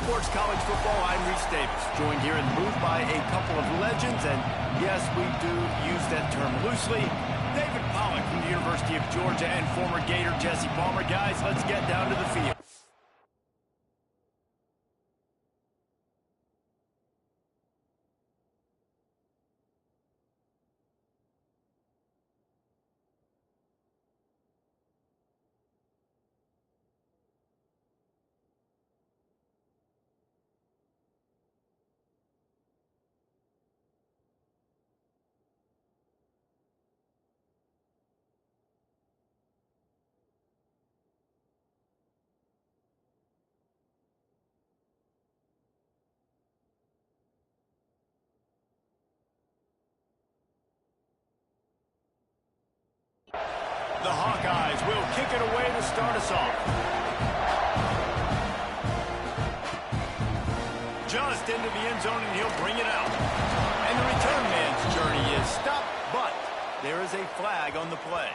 Sports College Football, I'm Reese Davis, joined here in the booth by a couple of legends, and yes, we do use that term loosely. David Pollack from the University of Georgia and former Gator Jesse Palmer. Guys, let's get down to the field. The Hawkeyes will kick it away to start us off. Just into the end zone, and he'll bring it out. And the return man's journey is stopped, but there is a flag on the play.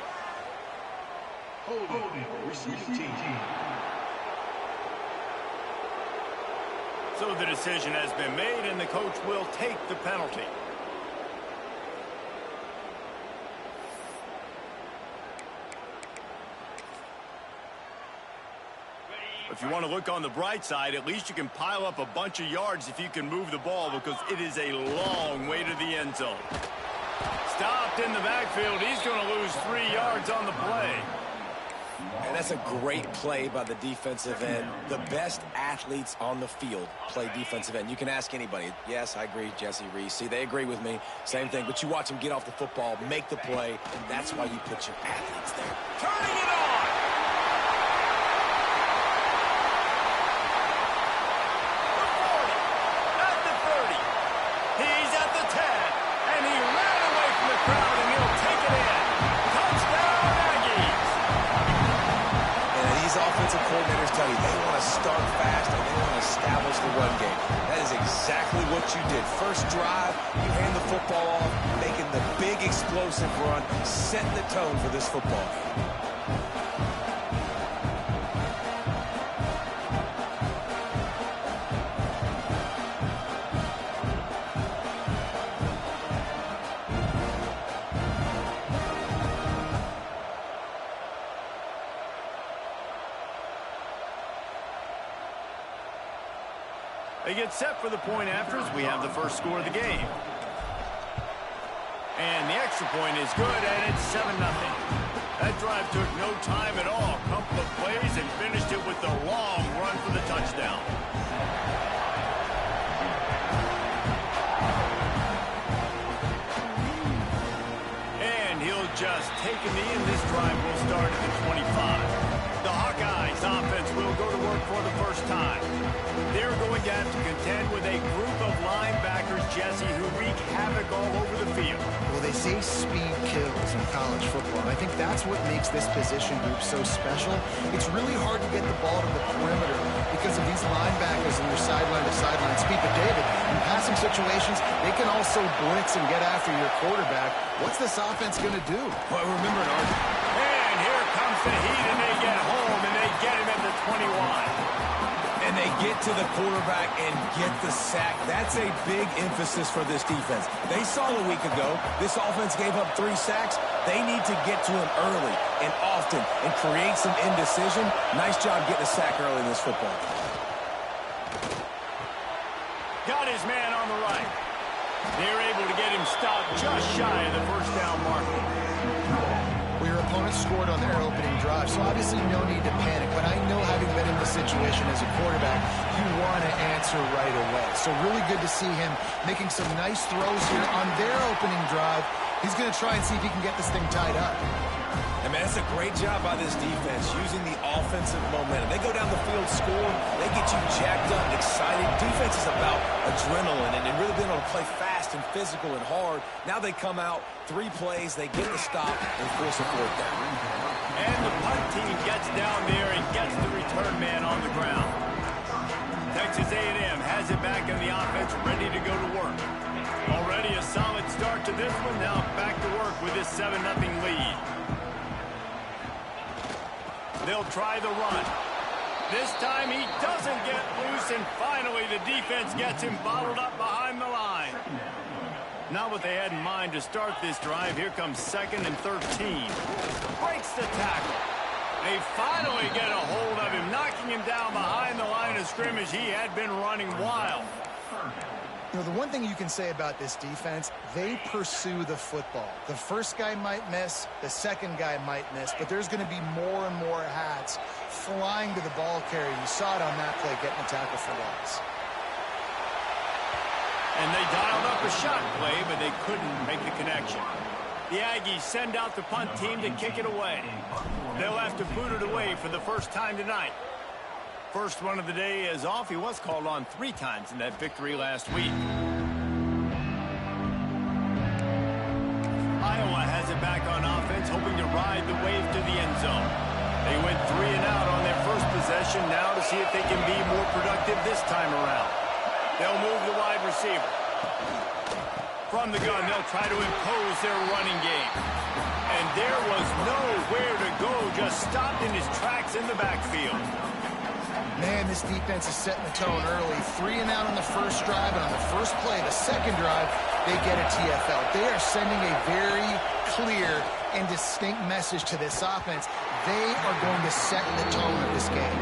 Holding, receiving team. So the decision has been made, and the coach will take the penalty. If you want to look on the bright side, at least you can pile up a bunch of yards if you can move the ball, because it is a long way to the end zone. Stopped in the backfield. He's going to lose 3 yards on the play. And that's a great play by the defensive end. The best athletes on the field play defensive end. You can ask anybody. Yes, I agree, Jesse, Reese. See, they agree with me. Same thing. But you watch them get off the football, make the play, and that's why you put your athletes there. Turning it on! Offensive coordinators tell you they want to start fast and they want to establish the run game. That is exactly what you did. First drive, you hand the football off, making the big explosive run, setting the tone for this football game. They get set for the point after as we have the first score of the game. And the extra point is good, and it's 7-0. That drive took no time at all. Couple of plays and finished it with the long run for the touchdown. And he'll just take a knee, and this drive will start at the 25. The Hawkeyes offense will go to work for the first time. They're going to have to contend with a group of linebackers, Jesse, who wreak havoc all over the field. Well, they say speed kills in college football, and I think that's what makes this position group so special. It's really hard to get the ball to the perimeter because of these linebackers and their sideline-to-sideline speed. But, David, in passing situations, they can also blitz and get after your quarterback. What's this offense going to do? Well, remember, and here comes the heat, and they get home, and they get him at the 21. And they get to the quarterback and get the sack. That's a big emphasis for this defense. They saw a week ago this offense gave up 3 sacks. They need to get to him early and often and create some indecision. Nice job getting a sack early in this football. Got his man on the right. They're able to get him stopped just shy of the first down marker. Well, your opponent scored on their opening drive, so obviously no need to panic. But I know, having been in this situation as a quarterback, you want to answer right away. So really good to see him making some nice throws here on their opening drive. He's going to try and see if he can get this thing tied up. And, man, that's a great job by this defense, using the offensive momentum. They go down the field, score, they get you jacked up, excited. Defense is about adrenaline and really being able to play fast and physical and hard. Now they come out, 3 plays, they get the stop and force a 4th down. And the punt team gets down there and gets the return man on the ground. Texas A&M has it back in the offense, ready to go to work. Already a solid start to this one. Now back to work with this 7-0 lead. They'll try the run. This time he doesn't get loose, and finally the defense gets him bottled up behind the line. Not what they had in mind to start this drive. Here comes 2nd and 13. Breaks the tackle. They finally get a hold of him, knocking him down behind the line of scrimmage. He had been running wild. You know, the one thing you can say about this defense, they pursue the football. The first guy might miss, the second guy might miss, but there's going to be more and more hats flying to the ball carrier. You saw it on that play, getting a tackle for loss. And they dialed up a shot play, but they couldn't make the connection. The Aggies send out the punt team to kick it away. They'll have to boot it away for the first time tonight. First one of the day is off. He was called on 3 times in that victory last week. Iowa has it back on offense, hoping to ride the wave to the end zone. They went 3 and out on their first possession, now to see if they can be more productive this time around. They'll move the wide receiver. From the gun, they'll try to impose their running game. And there was nowhere to go, just stopped in his tracks in the backfield. Man, this defense is setting the tone early. 3 and out on the first drive, and on the first play, the second drive, they get a TFL. They are sending a very clear and distinct message to this offense. They are going to set the tone of this game.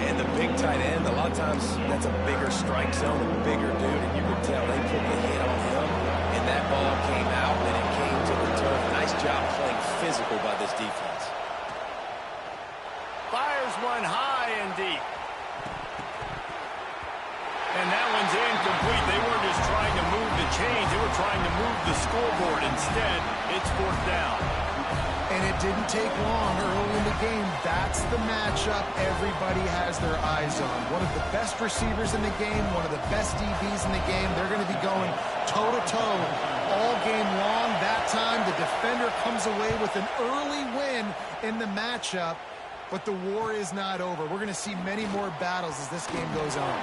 And the big tight end, a lot of times that's a bigger strike zone, a bigger dude, and you can tell they put the hit on him, and that ball came out, and it came to the turf. Nice job playing physical by this defense. Fires one high and deep. And that one's incomplete. They weren't just trying to move the chains. They were trying to move the scoreboard. Instead, it's 4th down. And it didn't take long early in the game. That's the matchup everybody has their eyes on. One of the best receivers in the game, one of the best DBs in the game. They're going to be going toe-to-toe all game long. That time, the defender comes away with an early win in the matchup. But the war is not over. We're going to see many more battles as this game goes on.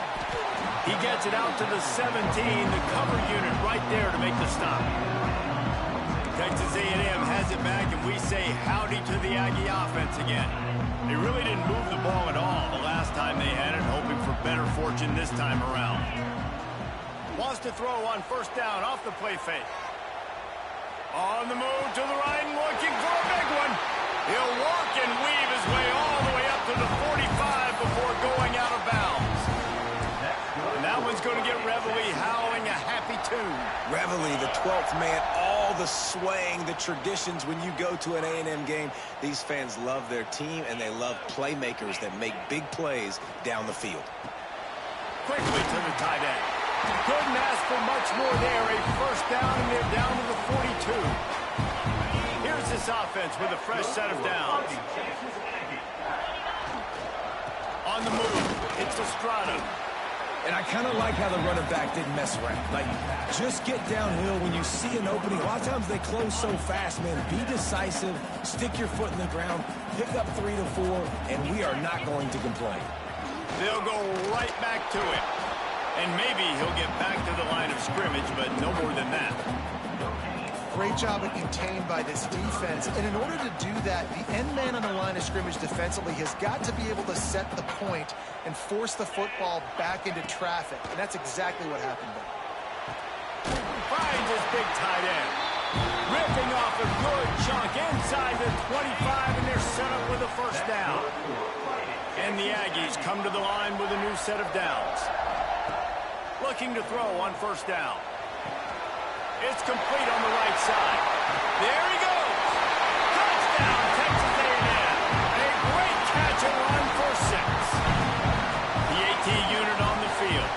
He gets it out to the 17, the cover unit right there to make the stop. Texas A&M has it back, and we say howdy to the Aggie offense again. They really didn't move the ball at all the last time they had it, hoping for better fortune this time around. Wants to throw on 1st down off the play fake. On the move to the right and looking for a big one. He'll walk and weave his way all the way up to the 45 before going out of bounds. And that one's going to get Reveille howling a happy tune. Reveille, the 12th man, all the swaying, the traditions when you go to an A&M game. These fans love their team, and they love playmakers that make big plays down the field. Quickly to the tight end. Couldn't ask for much more there. A 1st down, and they're down to the 42. Here's this offense with a fresh set of downs. On the move, it's Estrada. And I kind of like how the running back didn't mess around. Like, just get downhill when you see an opening. A lot of times they close so fast, man. Be decisive, stick your foot in the ground, pick up 3 to 4, and we are not going to complain. They'll go right back to it. And maybe he'll get back to the line of scrimmage, but no more than that. Great job of contained by this defense. And in order to do that, the end man on the line of scrimmage defensively has got to be able to set the point and force the football back into traffic. And that's exactly what happened there. Finds his big tight end. Ripping off a good chunk inside the 25, and they're set up with a 1st down. And the Aggies come to the line with a new set of downs. Looking to throw on 1st down. It's complete on the right side. There he goes. Touchdown, Texas A&M. A great catch and run for 6. The AT unit on the field.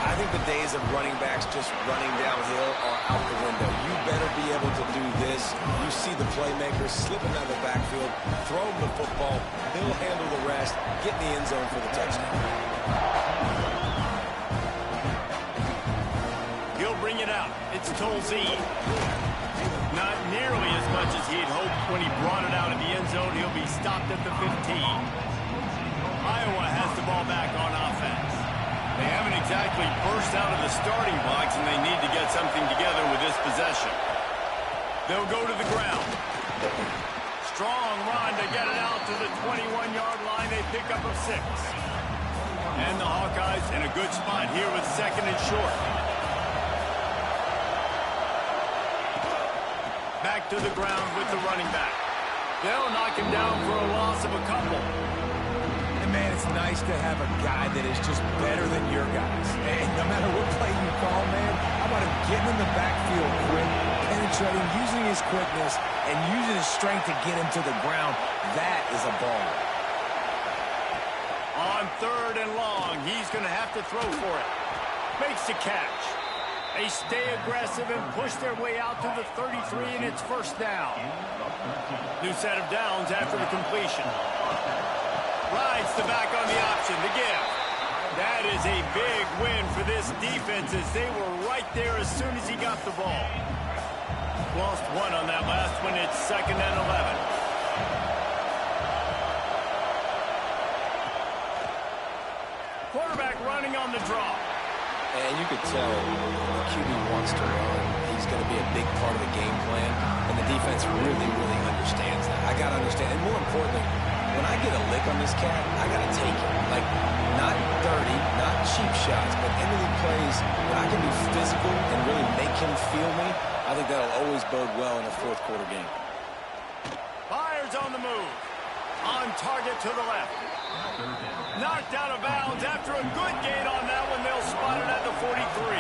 I think the days of running backs just running downhill are out the window. You better be able to do this. You see the playmakers slipping out of the backfield, throw him the football, he'll handle the rest, get in the end zone for the touchdown. Bring it out. It's Tolzien. Not nearly as much as he'd hoped when he brought it out of the end zone. He'll be stopped at the 15. Iowa has the ball back on offense. They haven't exactly burst out of the starting blocks, and they need to get something together with this possession. They'll go to the ground. Strong run to get it out to the 21-yard line. They pick up a 6. And the guys in a good spot here with second and short. Back to the ground with the running back. They'll knock him down for a loss of a couple. And, man, it's nice to have a guy that is just better than your guys. And no matter what play you call, man, how about him getting in the backfield quick, penetrating, using his quickness, and using his strength to get him to the ground. That is a ball. On third and long, he's going to have to throw for it. Makes the catch. They stay aggressive and push their way out to the 33, and it's first down. New set of downs after the completion. Rides the back on the option to give. That is a big win for this defense as they were right there as soon as he got the ball. Lost one on that last one. It's second and 11. Quarterback running on the draw. And you could tell the QB wants to run. He's going to be a big part of the game plan. And the defense really, really understands that. I got to understand. And more importantly, when I get a lick on this cat, I got to take it. Like, not dirty, not cheap shots, but into the plays when I can be physical and really make him feel me, I think that'll always bode well in a fourth quarter game. Fires on the move. On target to the left. Knocked out of bounds after a good gain on that one. They'll spot it at the 43.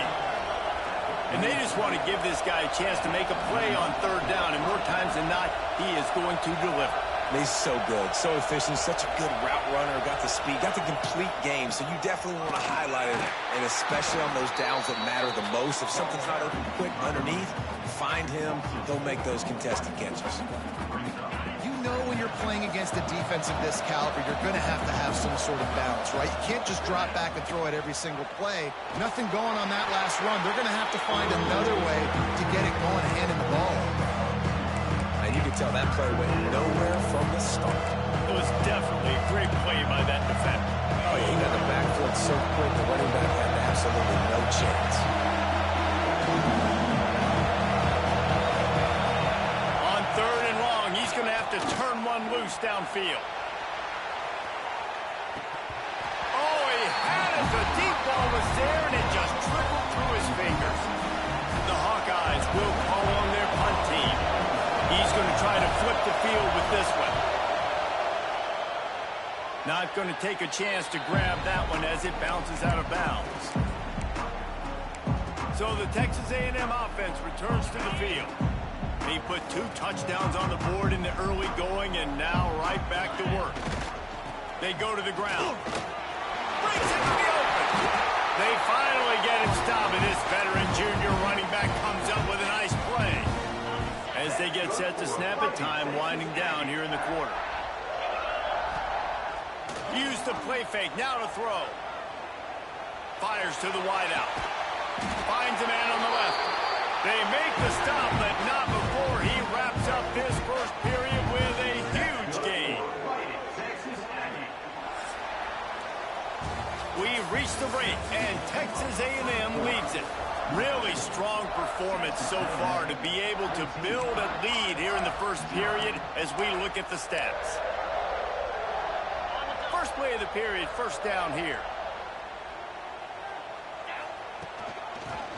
And they just want to give this guy a chance to make a play on third down. And more times than not, he is going to deliver. He's so good, so efficient, such a good route runner, got the speed, got the complete game. So you definitely want to highlight it, and especially on those downs that matter the most. If something's not open quick underneath, find him. He'll make those contested catches. You know when you're playing against a defense of this caliber, you're going to have some sort of balance, right? You can't just drop back and throw it every single play. Nothing going on that last run. They're going to have to find another way to get it going, handing the ball. And you can tell that play went nowhere from the start. It was definitely a great play by that defender. Oh, yeah, he got the backfield so quick, the running back had absolutely no chance. On third and long, he's going to have to turn one loose downfield. Oh, he had it. The deep ball was there, and it just trickled through his fingers. The Hawkeyes will call on their punt team. He's going to try to flip the field with this one. Not going to take a chance to grab that one as it bounces out of bounds. So the Texas A&M offense returns to the field. They put 2 touchdowns on the board in the early going and now right back to work. They go to the ground. Breaks into the open. They finally get him stopped, and this veteran junior running back comes up with a nice play. As they get set to snap it, time winding down here in the quarter. Use the play fake, now to throw. Fires to the wideout. Finds a man on the left. They make the stop, but not before he wraps up this first period with a huge gain. We reach the break, and Texas A&M leads it. Really strong performance so far to be able to build a lead here in the first period as we look at the stats. First play of the period, first down here.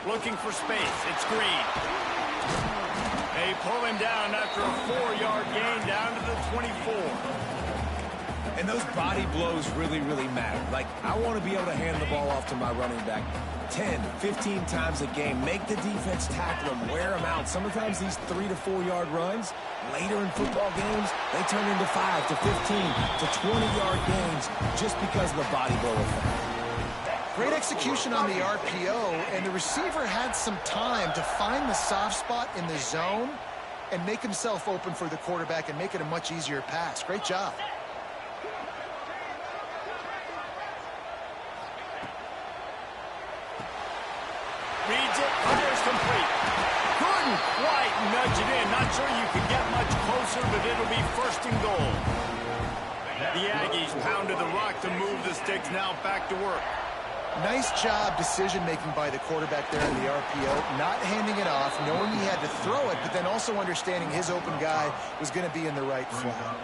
Looking for space, it's Green. They pull him down after a 4-yard gain down to the 24. And those body blows really, really matter. Like, I want to be able to hand the ball off to my running back 10, 15 times a game. Make the defense tackle them, wear them out. Sometimes these 3 to 4 yard runs, later in football games, they turn into 5 to 15 to 20-yard gains just because of the body blow effect. Great execution on the RPO, and the receiver had some time to find the soft spot in the zone and make himself open for the quarterback and make it a much easier pass. Great job. Reads it, fires complete. Couldn't quite nudge it in. Not sure you could get much closer, but it'll be first and goal. The Aggies pounded the rock to move the sticks, now back to work. Nice job decision-making by the quarterback there in the RPO, not handing it off, knowing he had to throw it, but then also understanding his open guy was going to be in the right flat.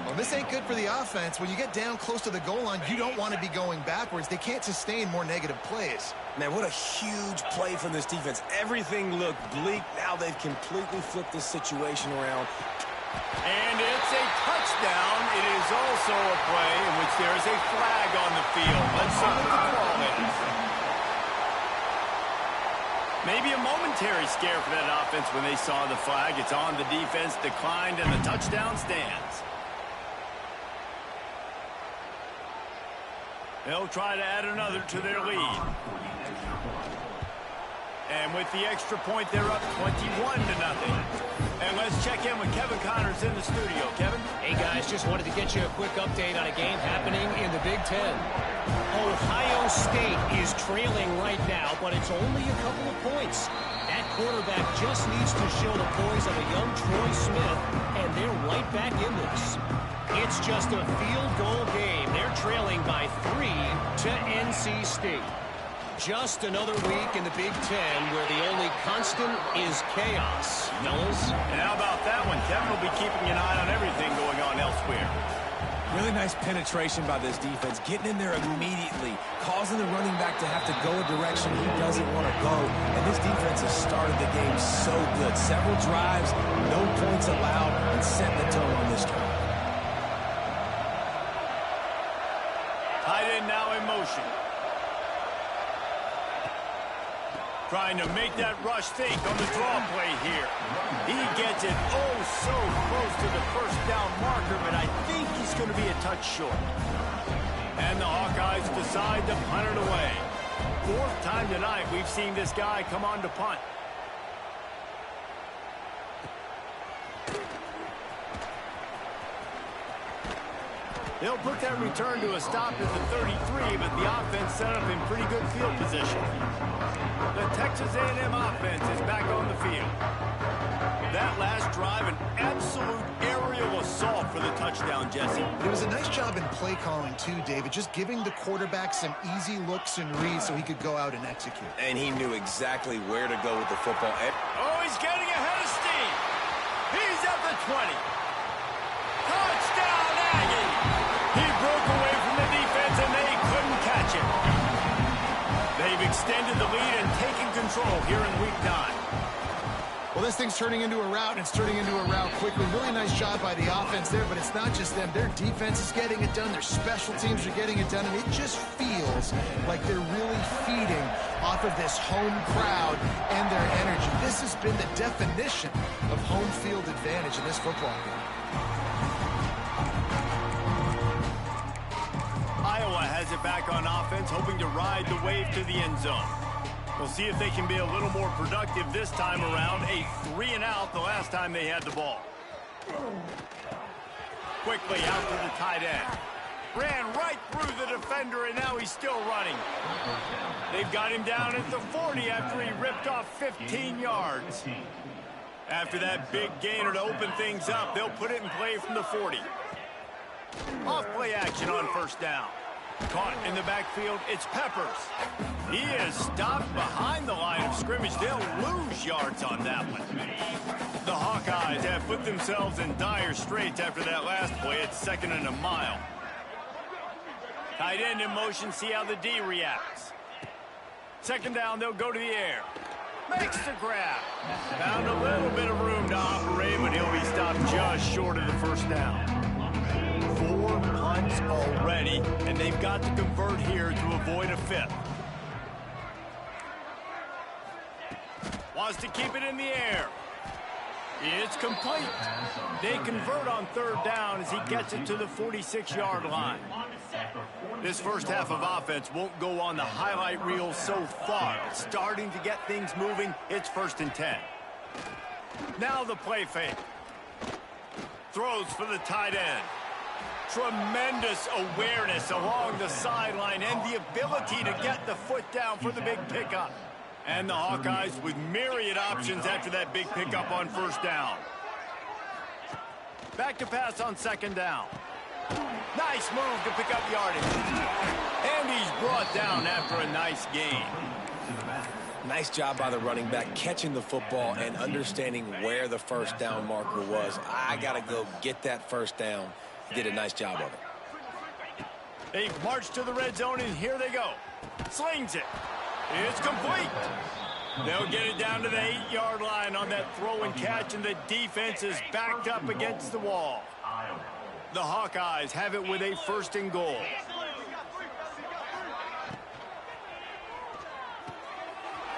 Well, this ain't good for the offense. When you get down close to the goal line, you don't want to be going backwards. They can't sustain more negative plays. Man, what a huge play from this defense. Everything looked bleak. Now they've completely flipped this situation around. And it's a touchdown. It is also a play in which there is a flag on the field. Let's see what the call is. Maybe a momentary scare for that offense when they saw the flag. It's on, the defense declined, and the touchdown stands. They'll try to add another to their lead. And with the extra point, they're up 21-0. And let's check in with Kevin Connors in the studio. Kevin? Hey, guys, just wanted to get you a quick update on a game happening in the Big Ten. Ohio State is trailing right now, but it's only a couple of points. That quarterback just needs to show the poise of a young Troy Smith, and they're right back in this. It's just a field goal game. They're trailing by 3 to NC State. Just another week in the Big Ten where the only constant is chaos. Fellas? And how about that one? Kevin will be keeping an eye on everything going on elsewhere. Really nice penetration by this defense, getting in there immediately, causing the running back to have to go a direction he doesn't want to go. And this defense has started the game so good. Several drives, no points allowed, and setting the tone on this drive. Tight end now in motion. Trying to make that rush think on the draw play here. He gets it oh so close to the first down marker, but I think he's going to be a touch short. And the Hawkeyes decide to punt it away. 4th time tonight we've seen this guy come on to punt. They'll put that return to a stop at the 33, but the offense set up in pretty good field position. The Texas A&M offense is back on the field. That last drive, an absolute aerial assault for the touchdown, Jesse. It was a nice job in play calling, too, David, just giving the quarterback some easy looks and reads so he could go out and execute. And he knew exactly where to go with the football. Oh, he's getting ahead of steam. He's at the 20. Touchdown, Aggie. He broke away from the defense, and they couldn't catch him. They've extended the lead and taken control here in Week 9. Well, this thing's turning into a rout, and it's turning into a rout quickly. Really nice job by the offense there, but it's not just them. Their defense is getting it done. Their special teams are getting it done, and it just feels like they're really feeding off of this home crowd and their energy. This has been the definition of home field advantage in this football game. Iowa has it back on offense, hoping to ride the wave to the end zone. We'll see if they can be a little more productive this time around. A 3-and-out the last time they had the ball. Quickly out to the tight end. Ran right through the defender, and now he's still running. They've got him down at the 40 after he ripped off 15 yards. After that big gainer to open things up, they'll put it in play from the 40. Off play action on first down. Caught in the backfield, it's Peppers. He is stopped behind the line of scrimmage. They'll lose yards on that one. The Hawkeyes have put themselves in dire straits after that last play. It's 2nd and a mile. Tight end in motion, see how the D reacts. 2nd down, they'll go to the air. Makes the grab. Found a little bit of room to operate, but he'll be stopped just short of the first down. 4 punts already, and they've got to convert here to avoid a 5th. Wants to keep it in the air. It's complete. They convert on 3rd down as he gets it to the 46-yard line. This first half of offense won't go on the highlight reel so far. It's starting to get things moving. It's 1st and 10. Now the play fake. Throws for the tight end. Tremendous awareness along the sideline and the ability to get the foot down for the big pickup. And the Hawkeyes with myriad options after that big pickup on 1st down. Back to pass on 2nd down. Nice move to pick up yardage. And he's brought down after a nice gain. Nice job by the running back catching the football and understanding where the 1st down marker was. I got to go get that 1st down. Did a nice job of it. They've marched to the red zone, and here they go. Slings it. It's complete. They'll get it down to the 8-yard line on that throw and catch, and the defense is backed up against the wall. The Hawkeyes have it with a 1st and goal.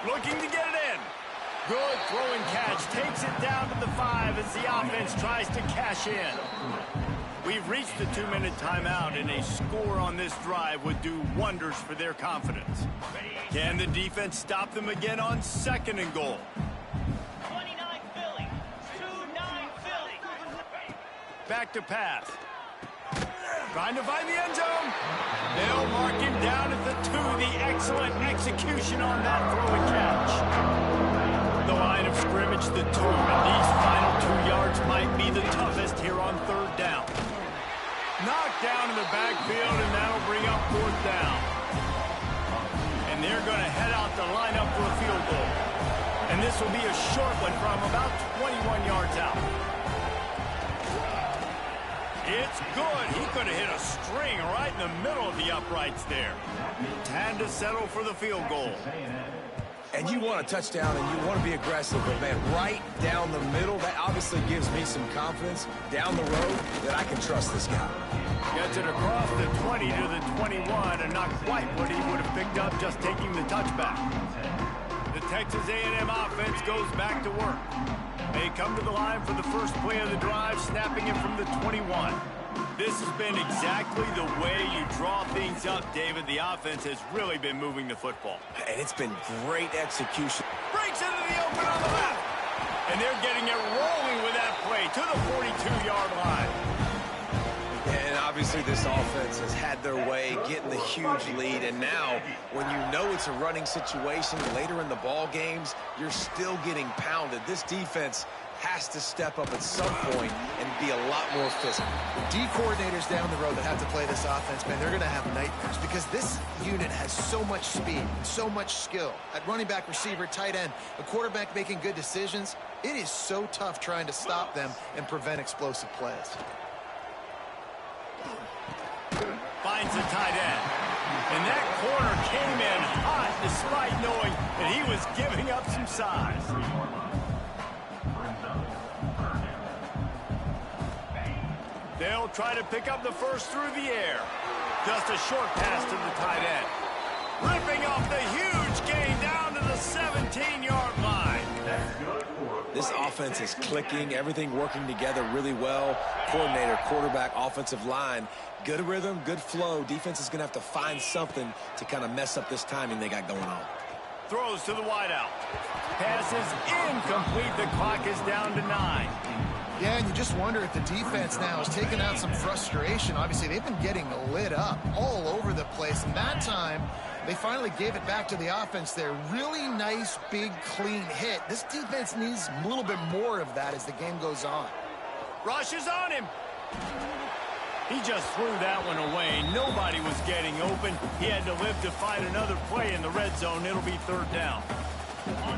Looking to get it in. Good throw and catch. Takes it down to the 5 as the offense tries to cash in. We've reached the 2-minute timeout, and a score on this drive would do wonders for their confidence. Can the defense stop them again on 2nd and goal? 29 Philly. 2-9 Philly. Back to pass. Trying to find the end zone. They'll mark him down at the 2. The excellent execution on that throw and catch. The line of scrimmage, the 2, and these final 2 yards might be the toughest here on 3rd down. Knocked down in the backfield, and that'll bring up 4th down. And they're going to head out the lineup for a field goal. And this will be a short one from about 21 yards out. It's good. He could have hit a string right in the middle of the uprights there. Time to settle for the field goal. And you want a touchdown, and you want to be aggressive, but, man, right down the middle, that obviously gives me some confidence down the road that I can trust this guy. Gets it across the 20 to the 21, and not quite what he would have picked up just taking the touchback. The Texas A&M offense goes back to work. They come to the line for the first play of the drive, snapping it from the 21. This has been exactly the way you draw things up, David. The offense has really been moving the football. And it's been great execution. Breaks into the open on the left. And they're getting it rolling with that play to the 42-yard line. And obviously this offense has had their way, getting the huge lead. And now, when you know it's a running situation later in the ball games, you're still getting pounded. This defense has to step up at some point and be a lot more physical. D coordinators down the road that have to play this offense, man, they're going to have nightmares because this unit has so much speed and so much skill. At running back, receiver, tight end, a quarterback making good decisions, it is so tough trying to stop them and prevent explosive plays. Finds the tight end. And that corner came in hot despite knowing that he was giving up some size. They'll try to pick up the first through the air. Just a short pass to the tight end. Ripping off the huge gain down to the 17-yard line. This offense is clicking, everything working together really well. Coordinator, quarterback, offensive line, good rhythm, good flow. Defense is going to have to find something to kind of mess up this timing they got going on. Throws to the wideout. Pass is incomplete. The clock is down to 9. Yeah, and you just wonder if the defense now is taking out some frustration. Obviously, they've been getting lit up all over the place. And that time, they finally gave it back to the offense there. Really nice, big, clean hit. This defense needs a little bit more of that as the game goes on. Rush is on him. He just threw that one away. Nobody was getting open. He had to live to find another play in the red zone. It'll be 3rd down.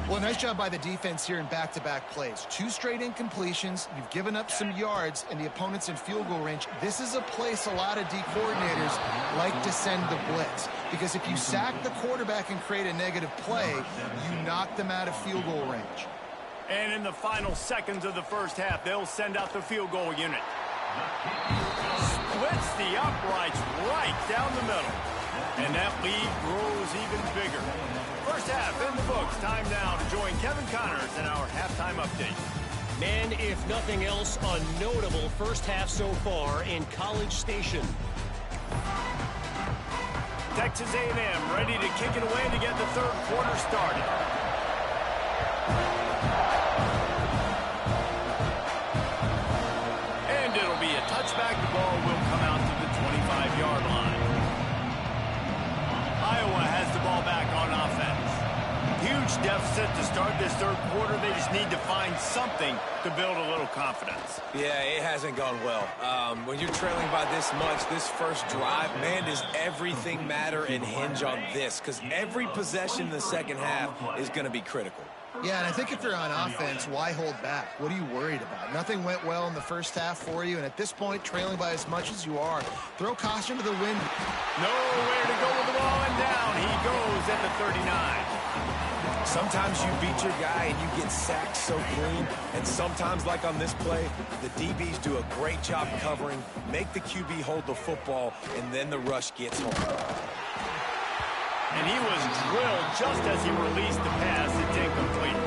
Well, nice job by the defense here in back-to-back plays. 2 straight incompletions. You've given up some yards, and the opponent's in field goal range. This is a place a lot of D coordinators like to send the blitz. Because if you sack the quarterback and create a negative play, you knock them out of field goal range. And in the final seconds of the first half, they'll send out the field goal unit. Splits the uprights right down the middle. And that lead grows even bigger. First half in the books. Time now to join Kevin Connors in our halftime update. Man, if nothing else, a notable first half so far in College Station. Texas A&M ready to kick it away to get the 3rd quarter started. And it'll be a touchback. The ball will come out to the 25-yard line. Iowa has the ball back on offense. Huge deficit to start this 3rd quarter. They just need to find something to build a little confidence. Yeah, it hasn't gone well. When you're trailing by this much, this first drive, man, does everything matter and hinge on this? Because every possession in the second half is going to be critical. Yeah, and I think if you're on offense, why hold back? What are you worried about? Nothing went well in the first half for you, and at this point, trailing by as much as you are, throw caution to the wind. Nowhere to go with the ball, and down he goes at the 39. Sometimes you beat your guy and you get sacked so clean, and sometimes, like on this play, the DBs do a great job covering, make the QB hold the football, and then the rush gets home. And he was drilled just as he released the pass. It's incomplete.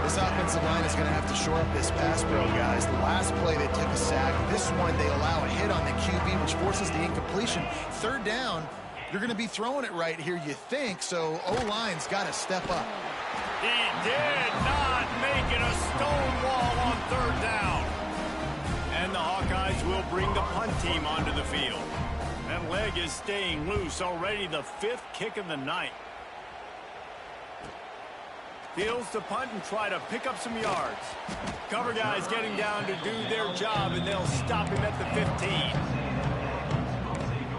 This offensive line is going to have to shore up this pass pro, guys. The last play they took a sack. This one they allow a hit on the QB, which forces the incompletion. Third down, you're going to be throwing it right here, you think, so O-line's got to step up. He did not make it a stone wall on third down. And the Hawkeyes will bring the punt team onto the field. That leg is staying loose, already the 5th kick of the night. Fields to punt and try to pick up some yards. Cover guys getting down to do their job, and they'll stop him at the 15.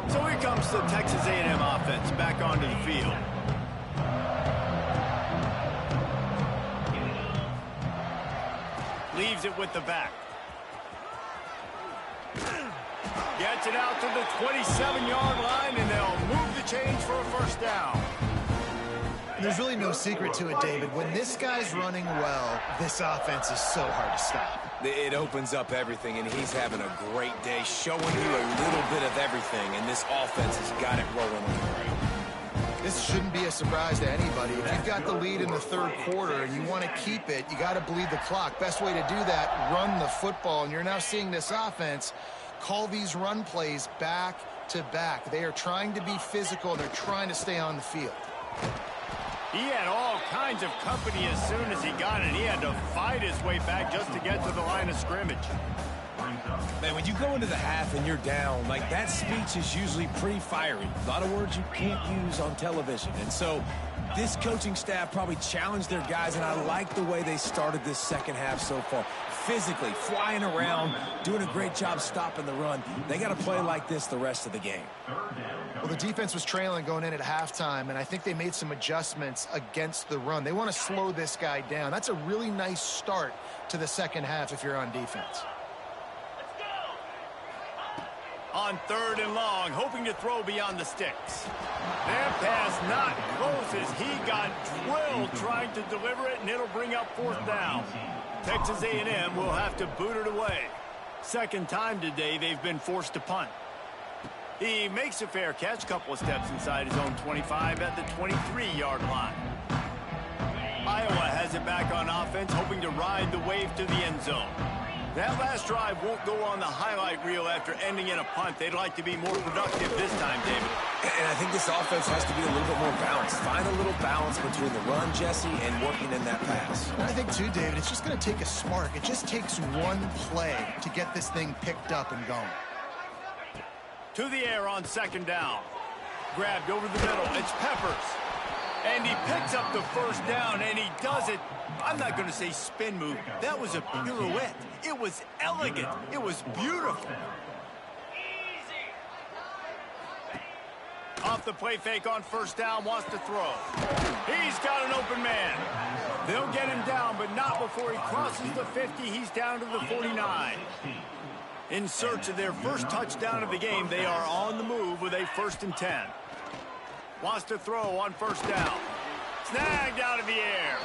So here comes the Texas A&M offense back onto the field. Leaves it with the back. Gets it out to the 27-yard line, and they'll move the chains for a first down. There's really no secret to it, David. When this guy's running well, this offense is so hard to stop. It opens up everything, and he's having a great day, showing you a little bit of everything, and this offense has got it rolling on the right. This shouldn't be a surprise to anybody. If you've got the lead in the third quarter and you want to keep it, you got to bleed the clock. Best way to do that, run the football, and you're now seeing this offense call these run plays back to back. They are trying to be physical, and they're trying to stay on the field. He had all kinds of company as soon as he got it. He had to fight his way back just to get to the line of scrimmage. Man, when you go into the half and you're down, like, that speech is usually pretty fiery. A lot of words you can't use on television. And so this coaching staff probably challenged their guys, and I like the way they started this second half so far. Physically, flying around, doing a great job stopping the run. They got to play like this the rest of the game. Well, the defense was trailing going in at halftime, and I think they made some adjustments against the run. They want to slow this guy down. That's a really nice start to the second half if you're on defense. On third and long, hoping to throw beyond the sticks. Their pass not close as he got drilled trying to deliver it, and it'll bring up fourth down. Texas A&M will have to boot it away. Second time today they've been forced to punt. He makes a fair catch, couple of steps inside his own 25 at the 23-yard line. Iowa has it back on offense, hoping to ride the wave to the end zone. That last drive won't go on the highlight reel after ending in a punt. They'd like to be more productive this time, David. And I think this offense has to be a little bit more balanced. Find a little balance between the run, Jesse, and working in that pass. And I think, too, David, it's just going to take a spark. It just takes one play to get this thing picked up and going. To the air on second down. Grabbed over the middle. It's Peppers. And he picks up the first down, and he does it. I'm not going to say spin move. That was a pirouette. It was elegant. It was beautiful. Off the play fake on first down, wants to throw. He's got an open man. They'll get him down, but not before he crosses the 50. He's down to the 49. In search of their first touchdown of the game, they are on the move with a 1st and 10. Wants to throw on first down. Snagged out of the air.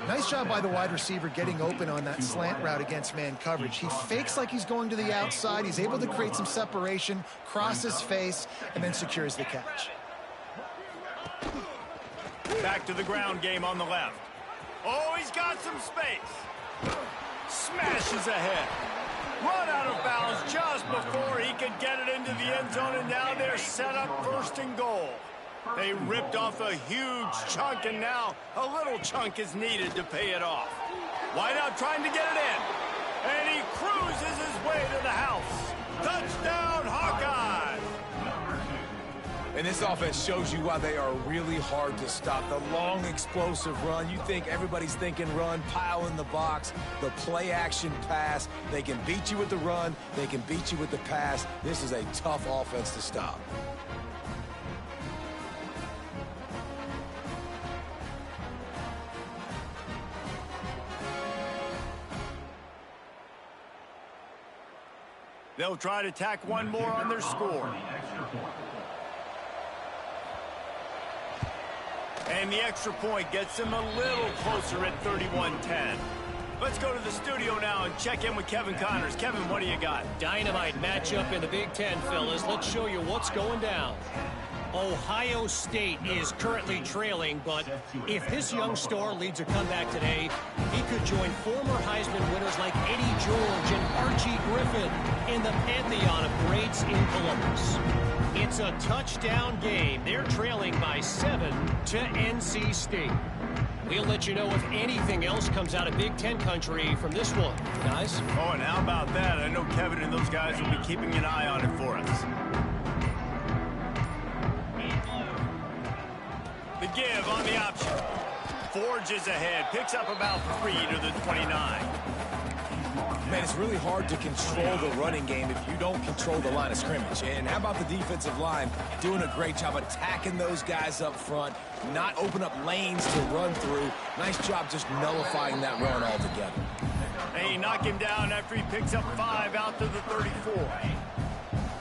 Nice job by the wide receiver getting open on that slant route against man coverage. He fakes like he's going to the outside. He's able to create some separation, cross his face, and then secures the catch. Back to the ground game on the left. Oh, he's got some space. Smashes ahead. Run out of bounds just before he could get it into the end zone, and now they're set up 1st and goal. They ripped off a huge chunk, and now a little chunk is needed to pay it off. Wideout trying to get it in, and he cruises his way to the house. Touchdown, Hawkeyes! And this offense shows you why they are really hard to stop. The long, explosive run. You think everybody's thinking run, pile in the box, the play-action pass. They can beat you with the run. They can beat you with the pass. This is a tough offense to stop. They'll try to tack one more on their score. And the extra point gets them a little closer at 31-10. Let's go to the studio now and check in with Kevin Connors. Kevin, what do you got? Dynamite matchup in the Big Ten, fellas. Let's show you what's going down. Ohio State is currently trailing, but if this young star leads a comeback today, he could join former Heisman winners like Eddie George and Archie Griffin in the pantheon of greats in Columbus. It's a touchdown game. They're trailing by 7 to NC State. We'll let you know if anything else comes out of Big Ten country from this one, guys. Oh, and how about that? I know Kevin and those guys will be keeping an eye on it for us. The give on the option. Forges ahead. Picks up about 3 to the 29. Man, it's really hard to control the running game if you don't control the line of scrimmage. And how about the defensive line doing a great job attacking those guys up front, not open up lanes to run through. Nice job just nullifying that run altogether. They knock him down after he picks up 5 out to the 34.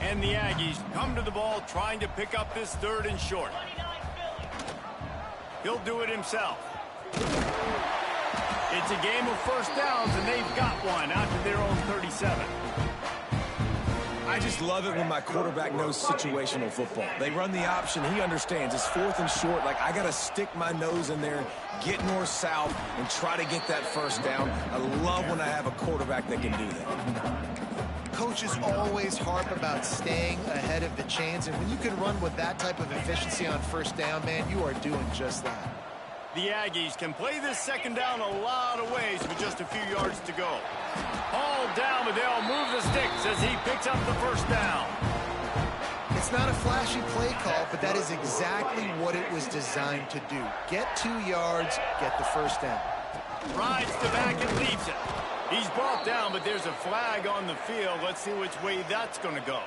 And the Aggies come to the ball trying to pick up this 3rd and short. He'll do it himself. It's a game of first downs, and they've got one out to their own 37. I just love it when my quarterback knows situational football. They run the option. He understands. It's 4th and short. Like, I got to stick my nose in there, get north-south, and try to get that first down. I love when I have a quarterback that can do that. Coaches always harp about staying ahead of the chains, and when you can run with that type of efficiency on first down, man, you are doing just that. The Aggies can play this second down a lot of ways with just a few yards to go. All down, but they'll move the sticks as he picks up the first down. It's not a flashy play call, but that is exactly what it was designed to do. Get 2 yards, get the first down. Rides to back and leaves it. He's brought down, but there's a flag on the field. Let's see which way that's going to go.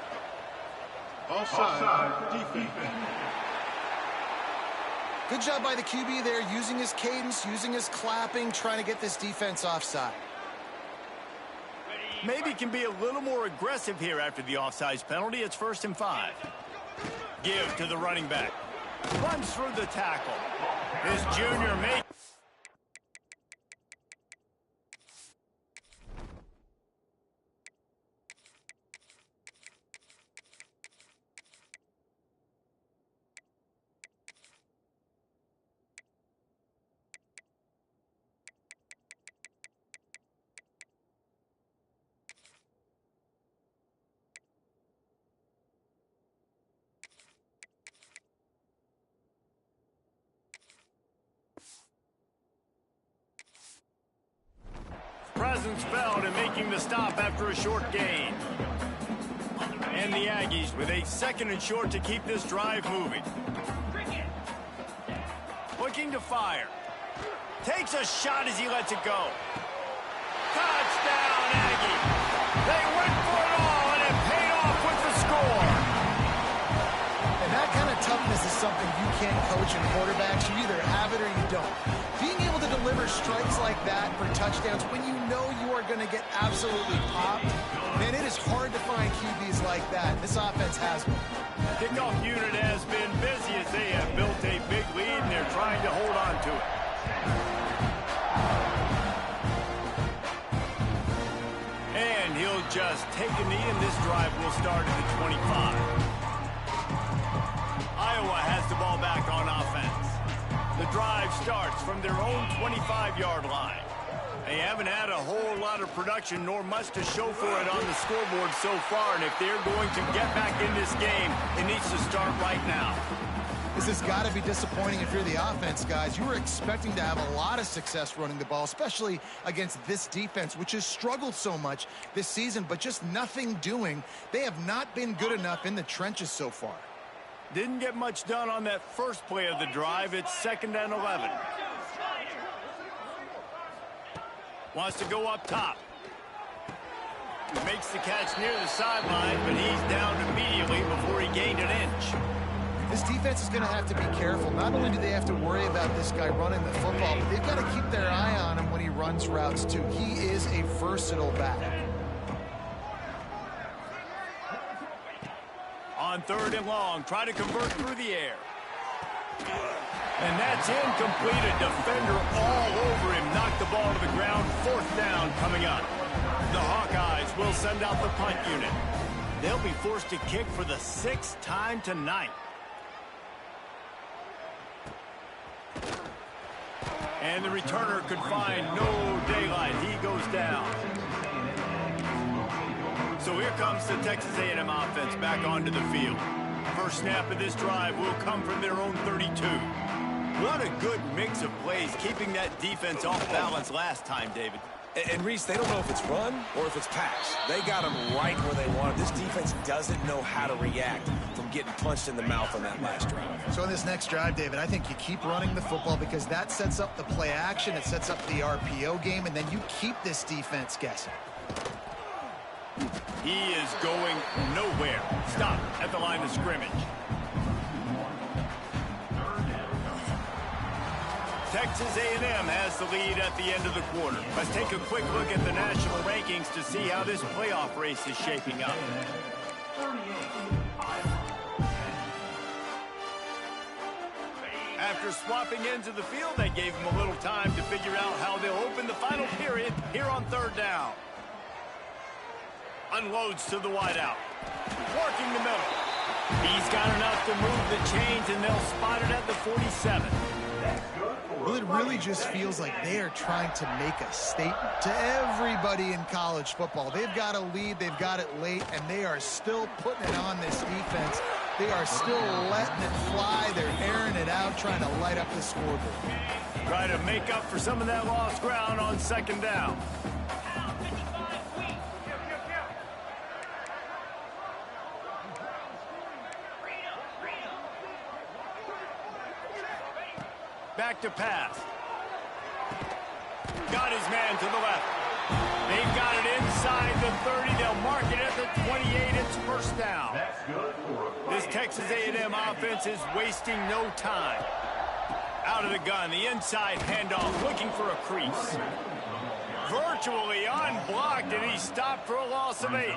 Offside, defense. Good job by the QB there, using his cadence, using his clapping, trying to get this defense offside. Maybe can be a little more aggressive here after the offsides penalty. It's 1st and 5. Give to the running back. Runs through the tackle. His junior makes. Presence felt in making the stop after a short gain. And the Aggies with a 2nd and short to keep this drive moving. Looking to fire. Takes a shot as he lets it go. Touchdown, Aggie. They went for it all, and it paid off with the score. And that kind of toughness is something you can't coach in quarterbacks. You either have it or you don't. Being able to deliver strikes like that for touchdowns when you know you are going to get absolutely popped, man, it is hard to find QBs like that. This offense has one. Kickoff unit has been busy as they have built a big lead, and they're trying to hold on to it. And he'll just take a knee, and this drive will start at the 25. Iowa has the ball back on offense. The drive starts from their own 25-yard line. They haven't had a whole lot of production nor much to show for it on the scoreboard so far, and if they're going to get back in this game, it needs to start right now. This has got to be disappointing if you're the offense, guys. You were expecting to have a lot of success running the ball, especially against this defense, which has struggled so much this season, but just nothing doing. They have not been good enough in the trenches so far. Didn't get much done on that first play of the drive. It's 2nd and 11. Wants to go up top. Makes the catch near the sideline, but he's down immediately before he gained an inch. This defense is going to have to be careful. Not only do they have to worry about this guy running the football, but they've got to keep their eye on him when he runs routes too. He is a versatile back. On 3rd and long, try to convert through the air. And that's incomplete. A defender all over him. Knocked the ball to the ground. 4th down coming up. The Hawkeyes will send out the punt unit. They'll be forced to kick for the 6th time tonight. And the returner could find no daylight. He goes down. So here comes the Texas A&M offense back onto the field. First snap of this drive will come from their own 32. What a good mix of plays, keeping that defense off balance last time, David. And Reese, they don't know if it's run or if it's pass. They got them right where they want them. This defense doesn't know how to react from getting punched in the mouth on that last drive. So in this next drive, David, I think you keep running the football because that sets up the play action, it sets up the RPO game, and then you keep this defense guessing. He is going nowhere. Stop at the line of scrimmage. Texas A&M has the lead at the end of the quarter. Let's take a quick look at the national rankings to see how this playoff race is shaping up. After swapping ends of the field, that gave them a little time to figure out how they'll open the final period here on 3rd down. Unloads to the wideout. Working the middle. He's got enough to move the chains, and they'll spot it at the 47. Well, it really just feels like they are trying to make a statement to everybody in college football. They've got a lead, they've got it late, and they are still putting it on this defense. They are still letting it fly. They're airing it out, trying to light up the scoreboard. Try to make up for some of that lost ground on 2nd down. Back to pass. Got his man to the left. They've got it inside the 30. They'll mark it at the 28. It's 1st down. This Texas A&M offense is wasting no time. Out of the gun, the inside handoff, looking for a crease. Virtually unblocked, and he stopped for a loss of 8.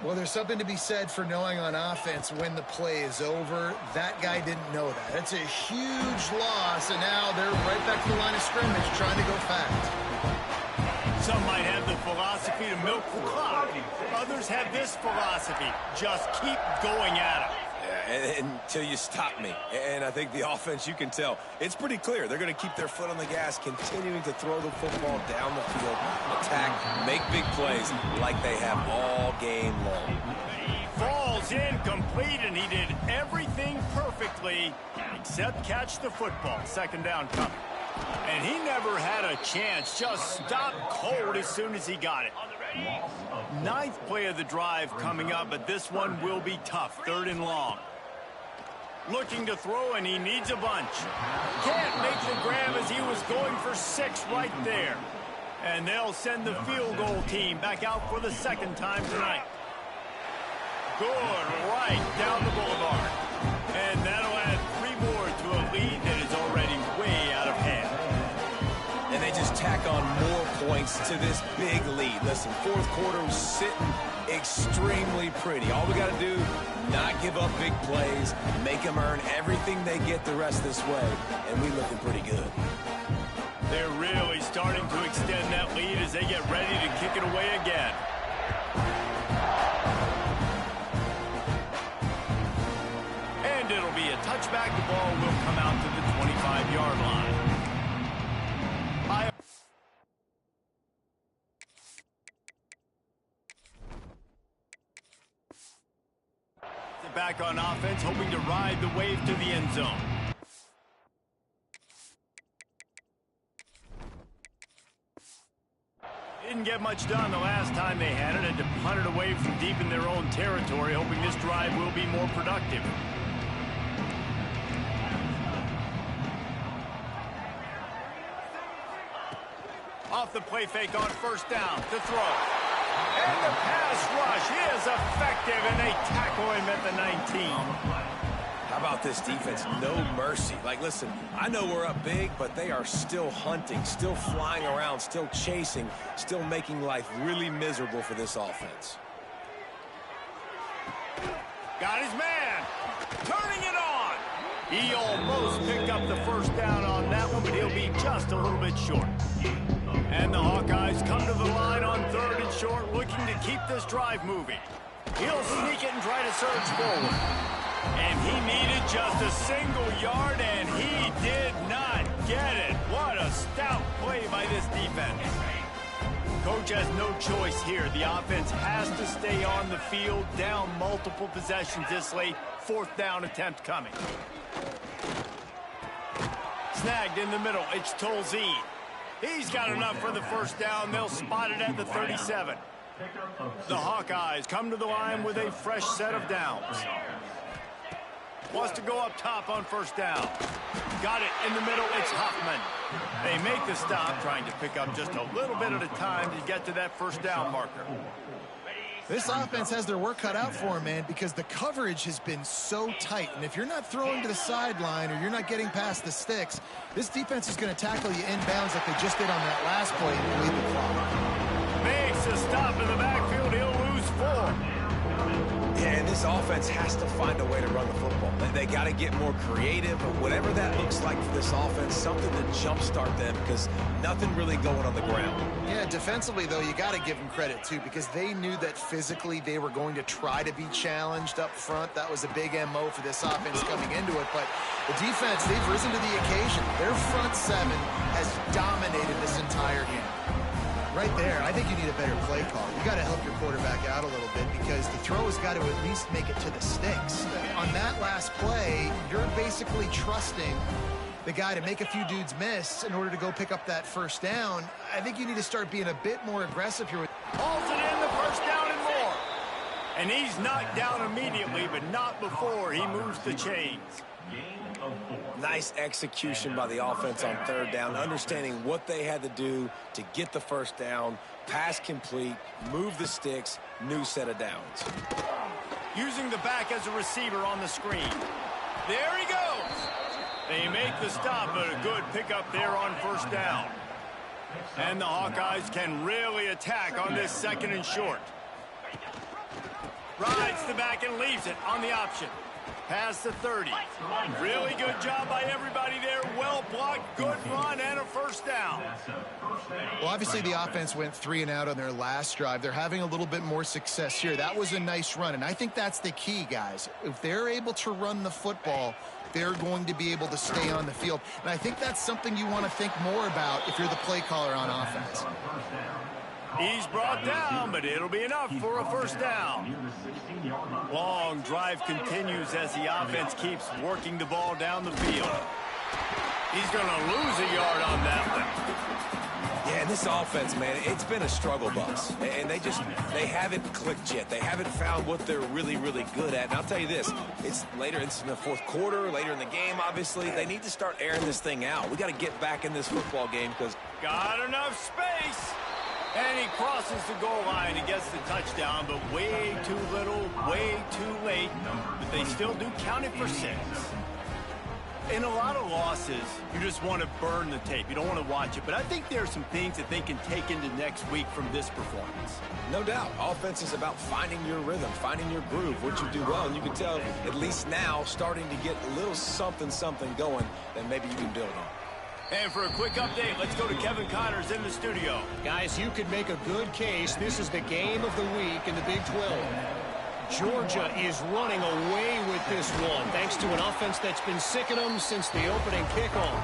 Well, there's something to be said for knowing on offense when the play is over. That guy didn't know that. It's a huge loss, and now they're right back to the line of scrimmage trying to go fast. Some might have the philosophy to milk the clock. Others have this philosophy. Just keep going at it. Until you stop me. And I think the offense, you can tell, it's pretty clear. They're going to keep their foot on the gas, continuing to throw the football down the field, attack, make big plays like they have all game long. He falls incomplete, and he did everything perfectly except catch the football. 2nd down coming. And he never had a chance. Just stopped cold as soon as he got it. 9th play of the drive coming up, but this one will be tough. 3rd and long. Looking to throw, and he needs a bunch. Can't make the grab as he was going for 6 right there. And they'll send the field goal team back out for the 2nd time tonight. Good right down the boulevard. And that'll add 3 more to a lead that is already way out of hand. And they just tack on more points to this big lead. Listen, 4th quarter was sitting extremely pretty. All we got to do, not give up big plays, make them earn everything they get the rest this way, and we looking pretty good. They're really starting to extend that lead as they get ready to kick it away again. And it'll be a touchback. The ball will come out to the 25-yard line. Back on offense, hoping to ride the wave to the end zone. Didn't get much done the last time they had it. Had to punt it away from deep in their own territory, hoping this drive will be more productive. Off the play fake on 1st down to throw. And the pass rush is effective, and they tackle him at the 19. How about this defense? No mercy. Like, listen, I know we're up big, but they are still hunting, still flying around, still chasing, still making life really miserable for this offense. Got his man. Turning it on. He almost picked up the first down on that one, but he'll be just a little bit short. And the Hawkeyes come to the line on 3rd and short, looking to keep this drive moving. He'll sneak it and try to surge forward. And he needed just a single yard, and he did not get it. What a stout play by this defense. Coach has no choice here. The offense has to stay on the field, down multiple possessions this late. 4th down attempt coming. Snagged in the middle. It's Tolzien. He's got enough for the first down. They'll spot it at the 37. The Hawkeyes come to the line with a fresh set of downs. Wants to go up top on first down. Got it in the middle. It's Hoffman. They make the stop, trying to pick up just a little bit at a time to get to that first down marker. This offense has their work cut out for them, man, because the coverage has been so tight. And if you're not throwing to the sideline or you're not getting past the sticks, this defense is going to tackle you inbounds like they just did on that last play and lead the clock. Makes a stop in the backfield. He'll lose 4. Yeah, and this offense has to find a way to run the football. They got to get more creative, but whatever that looks like for this offense, something to jumpstart them because nothing really going on the ground. Yeah, defensively, though, you got to give them credit, too, because they knew that physically they were going to try to be challenged up front. That was a big MO for this offense coming into it, but the defense, they've risen to the occasion. Their front 7 has dominated this entire game. Right there, I think you need a better play call. You got to help your quarterback out a little bit because the throw has got to at least make it to the sticks. On that last play, you're basically trusting the guy to make a few dudes miss in order to go pick up that first down. I think you need to start being a bit more aggressive here. Hauls it in, the first down and more. And he's knocked down immediately, but not before he moves the chains. Nice execution by the offense on 3rd down, understanding what they had to do to get the first down, pass complete, move the sticks, new set of downs. Using the back as a receiver on the screen. There he goes. They make the stop, but a good pickup there on first down. And the Hawkeyes can really attack on this 2nd and short. Rides the back and leaves it on the option. Past the 30. Really good job by everybody there. Well blocked, good run, and a first down. Well, obviously the offense went 3 and out on their last drive. They're having a little bit more success here. That was a nice run, and I think that's the key, guys. If they're able to run the football, they're going to be able to stay on the field. And I think that's something you want to think more about if you're the play caller on offense. He's brought down, but it'll be enough for a first down. Long drive continues as the offense keeps working the ball down the field. He's going to lose a yard on that one. Yeah, and this offense, man, it's been a struggle bus. And they haven't clicked yet. They haven't found what they're really, really good at. And I'll tell you this, it's in the 4th quarter, later in the game, obviously. They need to start airing this thing out. We got to get back in this football game because... Got enough space. And he crosses the goal line and gets the touchdown, but way too little, way too late. But they still do count it for 6. In a lot of losses, you just want to burn the tape. You don't want to watch it. But I think there are some things that they can take into next week from this performance. No doubt. Offense is about finding your rhythm, finding your groove, what you do well. And you can tell, at least now, starting to get a little something going that maybe you can build on. And for a quick update, let's go to Kevin Connors in the studio. Guys, you could make a good case. This is the game of the week in the Big 12. Georgia is running away with this one, thanks to an offense that's been sicking them since the opening kickoff.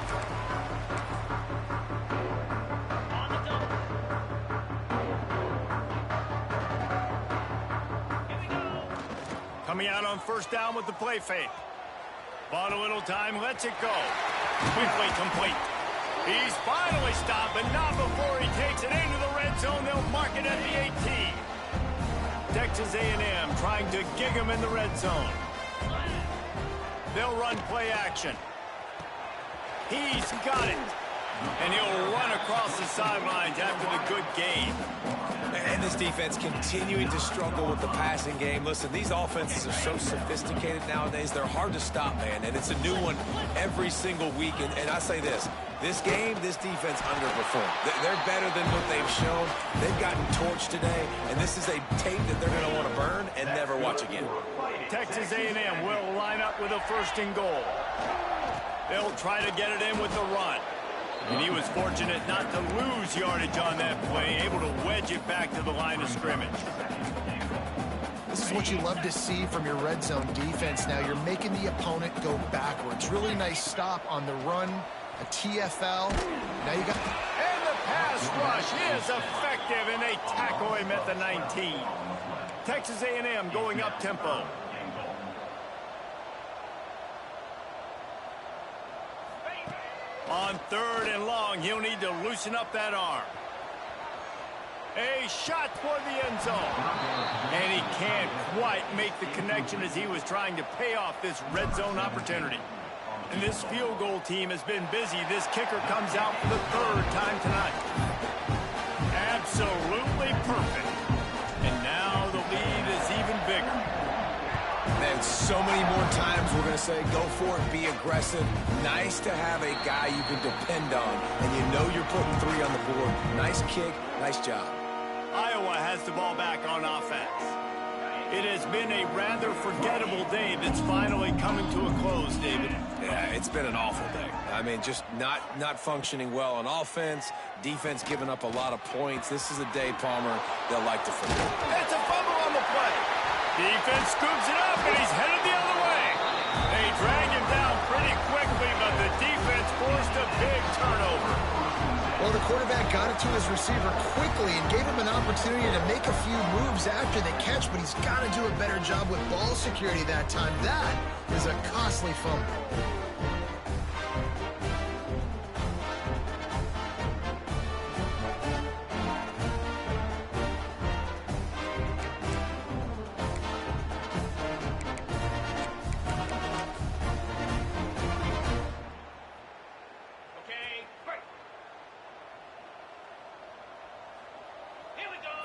Coming out on first down with the play fake. Bought a little time, lets it go. Quickly complete. He's finally stopped, but not before he takes it into the red zone. They'll mark it at the 18. Texas A&M trying to gig him in the red zone. They'll run play action. He's got it. And he'll run across the sidelines after the good game. And this defense continuing to struggle with the passing game. Listen, these offenses are so sophisticated nowadays. They're hard to stop, man. And it's a new one every single week. And I say this game, this defense underperformed. They're better than what they've shown. They've gotten torched today. And this is a tape that they're going to want to burn and never watch again. Texas A&M will line up with a 1st and goal. They'll try to get it in with the run. And he was fortunate not to lose yardage on that play, able to wedge it back to the line of scrimmage. This is what you love to see from your red zone defense. Now you're making the opponent go backwards. Really nice stop on the run, a TFL. Now you got... And the pass rush is effective, and they tackle him at the 19. Texas A&M going up tempo. On 3rd and long, he'll need to loosen up that arm. A shot toward the end zone. And he can't quite make the connection as he was trying to pay off this red zone opportunity. And this field goal team has been busy. This kicker comes out for the 3rd time tonight. Absolutely perfect. And now the lead is even bigger. Man, so many more times we're going to say, go for it, be aggressive. Nice to have a guy you can depend on, and you know you're putting 3 on the board. Nice kick, nice job. Iowa has the ball back on offense. It has been a rather forgettable day that's finally coming to a close, David. Yeah, it's been an awful day. I mean, just not functioning well on offense, defense giving up a lot of points. This is a day, Palmer, they'll like to forget. It's a fumble on the play. Defense scoops it up, and he's headed the other way. They drag him down pretty quickly, but the defense forced a big turnover. Well, the quarterback got it to his receiver quickly and gave him an opportunity to make a few moves after the catch, but he's got to do a better job with ball security that time. That is a costly fumble.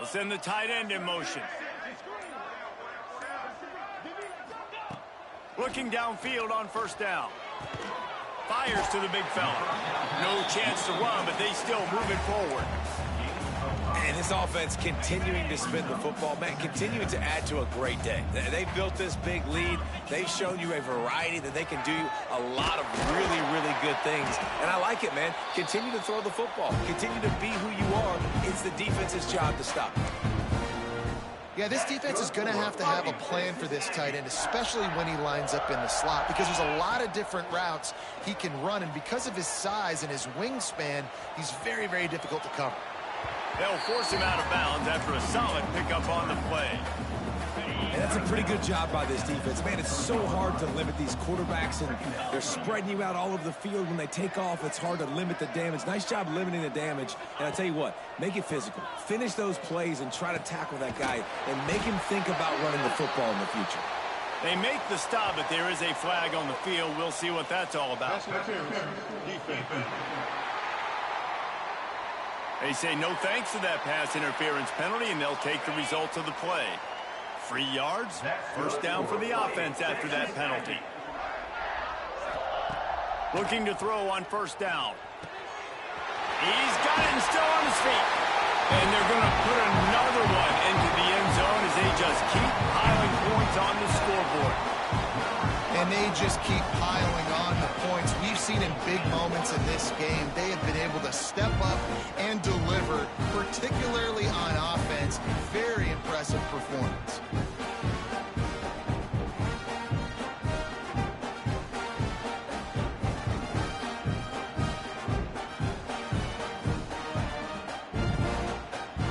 Send the tight end in motion. Looking downfield on 1st down. Fires to the big fella. No chance to run, but they still moving forward. And this offense continuing to spin the football, man, continuing to add to a great day. They built this big lead. They've shown you a variety that they can do a lot of really, really good things. And I like it, man. Continue to throw the football. Continue to be who you are. It's the defense's job to stop. Yeah, this defense is going to have a plan for this tight end, especially when he lines up in the slot, because there's a lot of different routes he can run, and because of his size and his wingspan, he's very, very difficult to cover. They'll force him out of bounds after a solid pickup on the play. And that's a pretty good job by this defense. Man, it's so hard to limit these quarterbacks, and they're spreading you out all over the field. When they take off, it's hard to limit the damage. Nice job limiting the damage. And I tell you what, make it physical. Finish those plays and try to tackle that guy and make him think about running the football in the future. They make the stop, but there is a flag on the field. We'll see what that's all about. They say no thanks to that pass interference penalty, and they'll take the results of the play. 3 yards, 1st down for the offense after that penalty. Looking to throw on 1st down. He's got it and still on his feet. And they're going to put another one into the end zone as they just keep piling points on the scoreboard. And they just keep piling on the points. We've seen in big moments in this game, they have been able to step up and deliver, particularly on offense. Very impressive performance.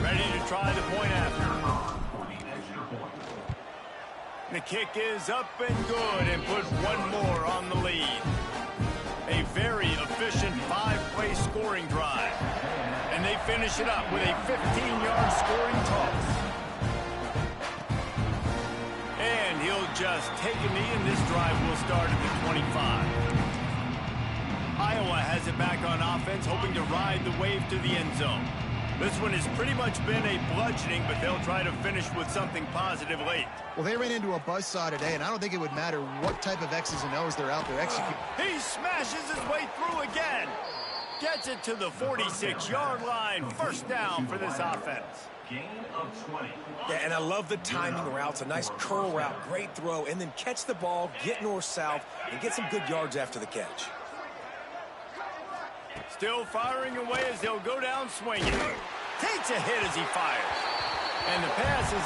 Ready to try the point after. The kick is up and good, and put one more on the lead. A very efficient 5-play scoring drive. And they finish it up with a 15-yard scoring toss. And he'll just take a knee, and this drive will start at the 25. Iowa has it back on offense, hoping to ride the wave to the end zone. This one has pretty much been a bludgeoning, but they'll try to finish with something positive late. Well, they ran into a buzzsaw today, and I don't think it would matter what type of X's and O's they're out there executing. He smashes his way through again. Gets it to the 46-yard line. 1st down for this offense. Yeah, and I love the timing routes, a nice curl route, great throw, and then catch the ball, get north-south, and get some good yards after the catch. Still firing away as he'll go down swinging. Takes a hit as he fires. And the pass is in.